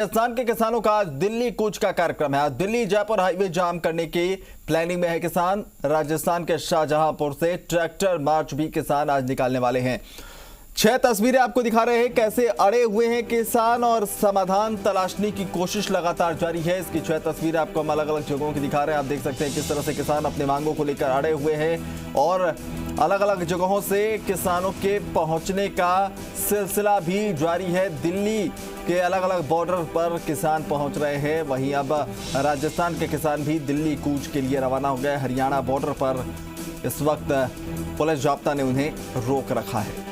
राजस्थान के किसानों का आज दिल्ली कूच का कार्यक्रम है। आज दिल्ली जयपुर हाईवे जाम करने की प्लानिंग में है किसान। राजस्थान के शाहजहांपुर से ट्रैक्टर मार्च भी किसान आज निकालने वाले हैं। 6 तस्वीरें आपको दिखा रहे हैं कैसे अड़े हुए हैं किसान और समाधान तलाशने की कोशिश लगातार जारी है। इसकी 6 तस्वीरें आपको हम अलग अलग जगहों की दिखा रहे हैं। आप देख सकते हैं किस तरह से किसान अपनी मांगों को लेकर अड़े हुए हैं और अलग अलग जगहों से किसानों के पहुंचने का सिलसिला भी जारी है। दिल्ली के अलग अलग बॉर्डर पर किसान पहुंच रहे हैं। वहीं अब राजस्थान के किसान भी दिल्ली कूच के लिए रवाना हो गए। हरियाणा बॉर्डर पर इस वक्त पुलिस जाब्ता ने उन्हें रोक रखा है।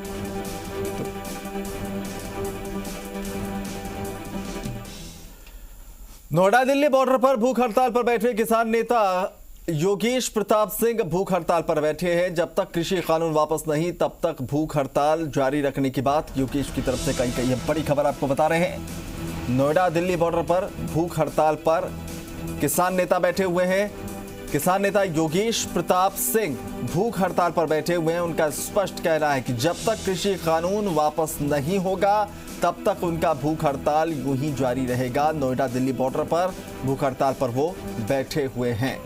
नोएडा दिल्ली बॉर्डर पर भूख हड़ताल पर बैठे किसान नेता योगेश प्रताप सिंह भूख हड़ताल पर बैठे हैं। जब तक कृषि कानून वापस नहीं तब तक भूख हड़ताल जारी रखने की बात योगेश की तरफ से कही गई है। बड़ी खबर आपको बता रहे हैं। नोएडा दिल्ली बॉर्डर पर भूख हड़ताल पर किसान नेता बैठे हुए हैं। किसान नेता योगेश प्रताप सिंह भूख हड़ताल पर बैठे हुए हैं। उनका स्पष्ट कहना है कि जब तक कृषि कानून वापस नहीं होगा तब तक उनका भूख हड़ताल यूं ही जारी रहेगा। नोएडा दिल्ली बॉर्डर पर भूख हड़ताल पर वो बैठे हुए हैं।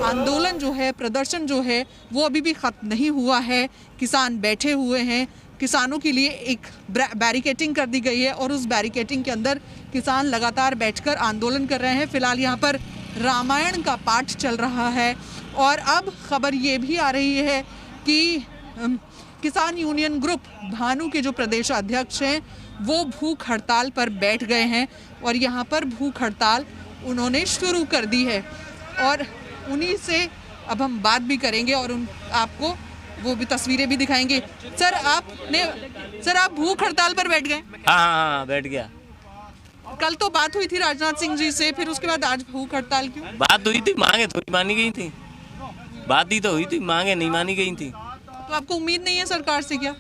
आंदोलन जो है, प्रदर्शन जो है, वो अभी भी खत्म नहीं हुआ है। किसान बैठे हुए हैं। किसानों के लिए एक बैरिकेटिंग कर दी गई है और उस बैरिकेटिंग के अंदर किसान लगातार बैठकर आंदोलन कर रहे हैं। फिलहाल यहाँ पर रामायण का पाठ चल रहा है और अब खबर ये भी आ रही है कि किसान यूनियन ग्रुप भानु के जो प्रदेश अध्यक्ष हैं वो भूख हड़ताल पर बैठ गए हैं और यहाँ पर भूख हड़ताल उन्होंने शुरू कर दी है और उन्हीं से अब हम बात भी करेंगे और आपको वो भी तस्वीरें भी दिखाएंगे। सर आप भूख हड़ताल पर बैठ गए? हाँ, बैठ गया। कल तो बात हुई थी राजनाथ सिंह जी से, फिर उसके बाद आज भूख हड़ताल क्यों? बात हुई थी, मांगे थोड़ी मानी गई थी। बात ही तो हुई थी, मांगे नहीं मानी गई थी। तो आपको उम्मीद नहीं है सरकार से? क्या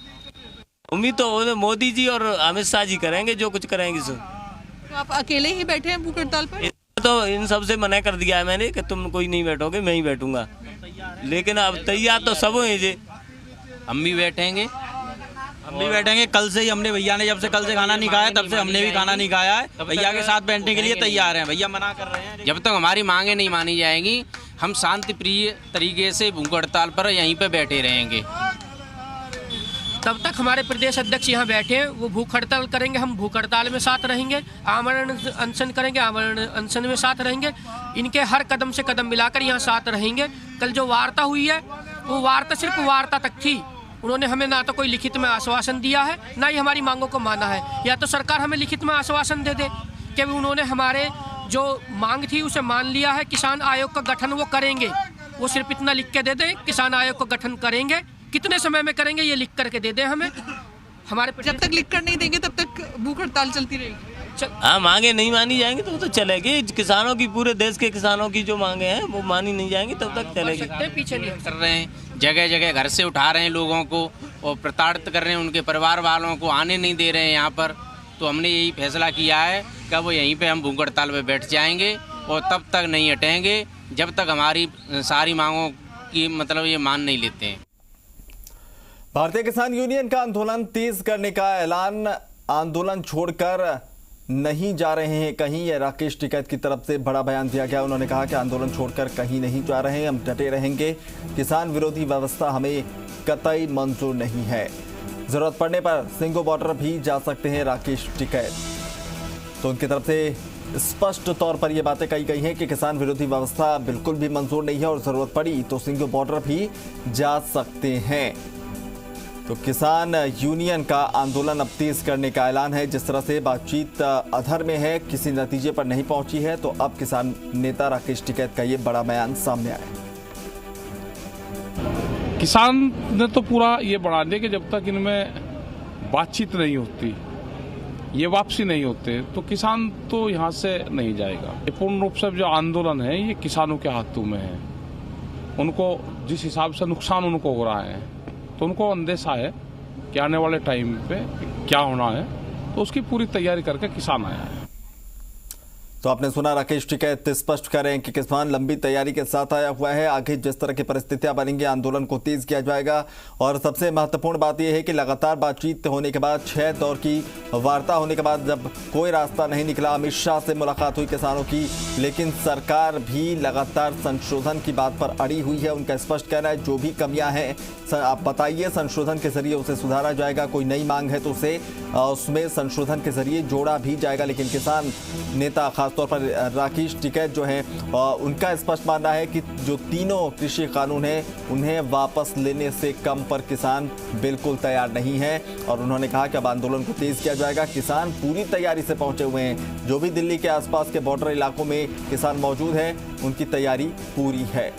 उम्मीद तो मोदी जी और अमित शाह जी करेंगे जो कुछ करेंगे सो। तो आप अकेले ही बैठे हैं भूख हड़ताल पर? तो इन सब से मना कर दिया है मैंने कि तुम कोई नहीं बैठोगे, मैं ही बैठूंगा। लेकिन अब तैयार तो सब हैं जी। हम भी बैठेंगे, कल से ही हमने भैया ने जब से कल से खाना नहीं खाया तब से हमने भी खाना नहीं खाया है। भैया के साथ बैठने के लिए तैयार हैं। भैया मना कर रहे हैं। जब तक हमारी मांगे नहीं मानी जाएंगी हम शांति प्रिय तरीके से भूख हड़ताल पर यहीं पे बैठे रहेंगे। तब तक हमारे प्रदेश अध्यक्ष यहाँ बैठे हैं, वो भूख हड़ताल करेंगे, हम भूख हड़ताल में साथ रहेंगे। आमरण अनशन करेंगे, आमरण अनशन में साथ रहेंगे। इनके हर कदम से कदम मिलाकर यहाँ साथ रहेंगे। कल जो वार्ता हुई है वो वार्ता सिर्फ वार्ता तक थी। उन्होंने हमें ना तो कोई लिखित में आश्वासन दिया है ना ही हमारी मांगों को माना है। या तो सरकार हमें लिखित में आश्वासन दे दे कि उन्होंने हमारे जो मांग थी उसे मान लिया है, किसान आयोग का गठन वो करेंगे। वो सिर्फ इतना लिख के दे दे, किसान आयोग का गठन करेंगे। कितने समय में करेंगे ये लिख करके दे दे हमें। हमारे जब तक लिख कर नहीं देंगे तब तक भूख हड़ताल चलती रहेगी। हाँ, मांगे नहीं मानी जाएंगी तो चलेगी। किसानों की, पूरे देश के किसानों की जो मांगे हैं वो मानी नहीं जाएंगी तब तक चलेगी। पीछे नहीं कर रहे हैं, जगह जगह घर से उठा रहे हैं लोगों को और प्रताड़ित कर रहे हैं। उनके परिवार वालों को आने नहीं दे रहे हैं यहाँ पर। तो हमने यही फैसला किया है कि वो यहीं पे हम भूख हड़ताल पे बैठ जाएंगे और तब तक नहीं हटेंगे जब तक हमारी सारी मांगों की मतलब ये मान नहीं लेते हैं। भारतीय किसान यूनियन का आंदोलन तेज करने का ऐलान। आंदोलन छोड़कर नहीं जा रहे हैं कहीं। यह राकेश टिकैत की तरफ से बड़ा बयान दिया गया। उन्होंने कहा कि आंदोलन छोड़कर कहीं नहीं जा रहे हैं, हम डटे रहेंगे। किसान विरोधी व्यवस्था हमें कतई मंजूर नहीं है। जरूरत पड़ने पर सिंगो बॉर्डर भी जा सकते हैं राकेश टिकैत। तो उनकी तरफ से स्पष्ट तौर पर यह बातें कही गई हैं कि किसान विरोधी व्यवस्था बिल्कुल भी मंजूर नहीं है और जरूरत पड़ी तो सिंगो बॉर्डर भी जा सकते हैं। तो किसान यूनियन का आंदोलन अब तेज करने का ऐलान है। जिस तरह से बातचीत अधर में है, किसी नतीजे पर नहीं पहुंची है, तो अब किसान नेता राकेश टिकैत का ये बड़ा बयान सामने आया। किसान ने तो पूरा ये बढ़ा दिया कि जब तक इनमें बातचीत नहीं होती, ये वापसी नहीं होते, तो किसान तो यहाँ से नहीं जाएगा। पूर्ण रूप से जो आंदोलन है ये किसानों के हाथों में है। उनको जिस हिसाब से नुकसान उनको हो रहा है तो उनको अंदेशा है कि आने वाले टाइम पे क्या होना है, तो उसकी पूरी तैयारी करके किसान आया है। तो आपने सुना, राकेश टिकैत स्पष्ट करें कि किसान लंबी तैयारी के साथ आया हुआ है। आगे जिस तरह की परिस्थितियां बनेंगी आंदोलन को तेज किया जाएगा। और सबसे महत्वपूर्ण बात यह है कि लगातार बातचीत होने के बाद, 6 दौर की वार्ता होने के बाद जब कोई रास्ता नहीं निकला, अमित शाह से मुलाकात हुई किसानों की, लेकिन सरकार भी लगातार संशोधन की बात पर अड़ी हुई है। उनका स्पष्ट कहना है जो भी कमियां हैं आप बताइए, संशोधन के जरिए उसे सुधारा जाएगा। कोई नई मांग है तो उसे उसमें संशोधन के जरिए जोड़ा भी जाएगा। लेकिन किसान नेता खासतौर पर राकेश टिकैत जो है उनका स्पष्ट मानना है कि जो तीनों कृषि कानून हैं उन्हें वापस लेने से कम पर किसान बिल्कुल तैयार नहीं है। और उन्होंने कहा कि अब आंदोलन को तेज किया जाएगा। किसान पूरी तैयारी से पहुंचे हुए हैं। जो भी दिल्ली के आसपास के बॉर्डर इलाकों में किसान मौजूद हैं उनकी तैयारी पूरी है।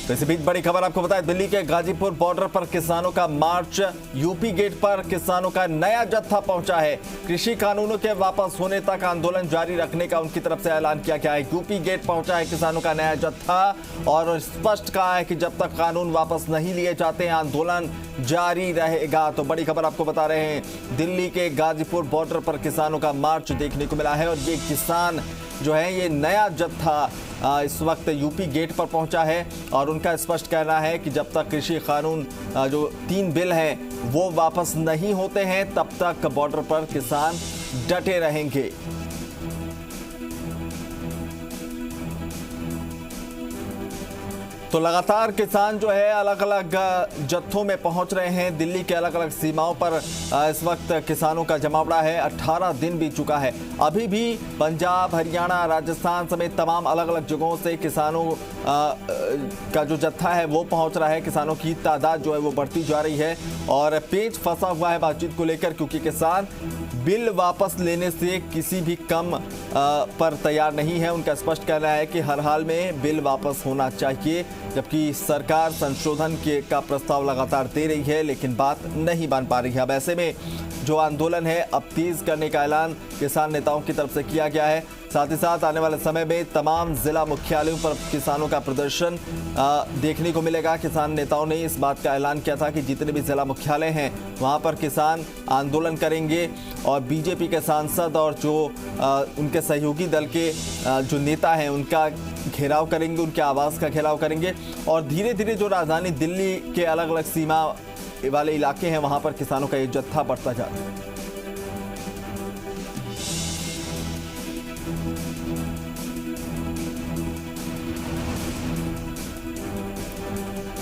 तो इसी बीच बड़ी खबर आपको बताएं, दिल्ली के गाजीपुर बॉर्डर पर किसानों का मार्च, यूपी गेट पर किसानों का नया जत्था पहुंचा है। कृषि कानूनों के वापस होने तक आंदोलन जारी रखने का उनकी तरफ से ऐलान किया गया है। यूपी गेट पहुंचा है किसानों का नया जत्था और स्पष्ट कहा है कि जब तक कानून वापस नहीं लिए जाते आंदोलन जारी रहेगा। तो बड़ी खबर आपको बता रहे हैं, दिल्ली के गाजीपुर बॉर्डर पर किसानों का मार्च देखने को मिला है और ये किसान जो है ये नया जत्था इस वक्त यूपी गेट पर पहुंचा है। और उनका स्पष्ट कहना है कि जब तक कृषि कानून जो 3 बिल हैं वो वापस नहीं होते हैं तब तक बॉर्डर पर किसान डटे रहेंगे। तो लगातार किसान जो है अलग अलग जत्थों में पहुंच रहे हैं। दिल्ली के अलग अलग सीमाओं पर इस वक्त किसानों का जमावड़ा है। 18 दिन बीत चुका है। अभी भी पंजाब, हरियाणा, राजस्थान समेत तमाम अलग अलग जगहों से किसानों का जो जत्था है वो पहुंच रहा है। किसानों की तादाद जो है वो बढ़ती जा रही है और पेच फंसा हुआ है बातचीत को लेकर, क्योंकि किसान बिल वापस लेने से किसी भी कम पर तैयार नहीं है। उनका स्पष्ट कहना है कि हर हाल में बिल वापस होना चाहिए, जबकि सरकार संशोधन का प्रस्ताव लगातार दे रही है लेकिन बात नहीं बन पा रही है। अब ऐसे में जो आंदोलन है अब तेज करने का ऐलान किसान नेताओं की तरफ से किया गया है। साथ ही साथ आने वाले समय में तमाम जिला मुख्यालयों पर किसानों का प्रदर्शन देखने को मिलेगा। किसान नेताओं ने इस बात का ऐलान किया था कि जितने भी जिला मुख्यालय हैं वहां पर किसान आंदोलन करेंगे और बीजेपी के सांसद और जो उनके सहयोगी दल के जो नेता हैं उनका घेराव करेंगे, उनके आवास का घेराव करेंगे। और धीरे धीरे जो राजधानी दिल्ली के अलग अलग सीमा वाले इलाके हैं वहां पर किसानों का ये जत्था बढ़ता जा रहा है।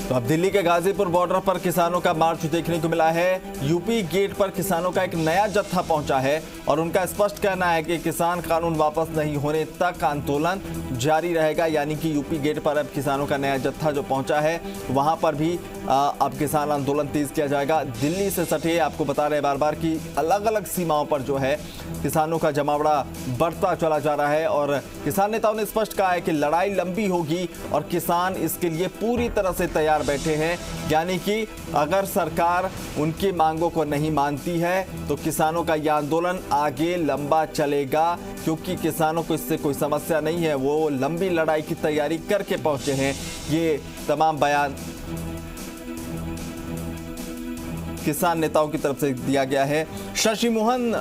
तो अब दिल्ली के गाजीपुर बॉर्डर पर किसानों का मार्च देखने को मिला है। यूपी गेट पर किसानों का एक नया जत्था पहुंचा है और उनका स्पष्ट कहना है कि किसान कानून वापस नहीं होने तक आंदोलन जारी रहेगा। यानी कि यूपी गेट पर अब किसानों का नया जत्था जो पहुंचा है वहां पर भी अब किसान आंदोलन तेज किया जाएगा। दिल्ली से सटे आपको बता रहे बार बार कि अलग अलग सीमाओं पर जो है किसानों का जमावड़ा बढ़ता चला जा रहा है और किसान नेताओं ने स्पष्ट कहा है कि लड़ाई लंबी होगी और किसान इसके लिए पूरी तरह से तैयार बैठे हैं। यानी कि अगर सरकार उनकी मांगों को नहीं मानती है तो किसानों का यह आंदोलन आगे लंबा चलेगा, क्योंकि किसानों को इससे कोई समस्या नहीं है। वो लंबी लड़ाई की तैयारी करके पहुंचे हैं। ये तमाम बयान किसान नेताओं की तरफ से दिया गया है। शशि मोहन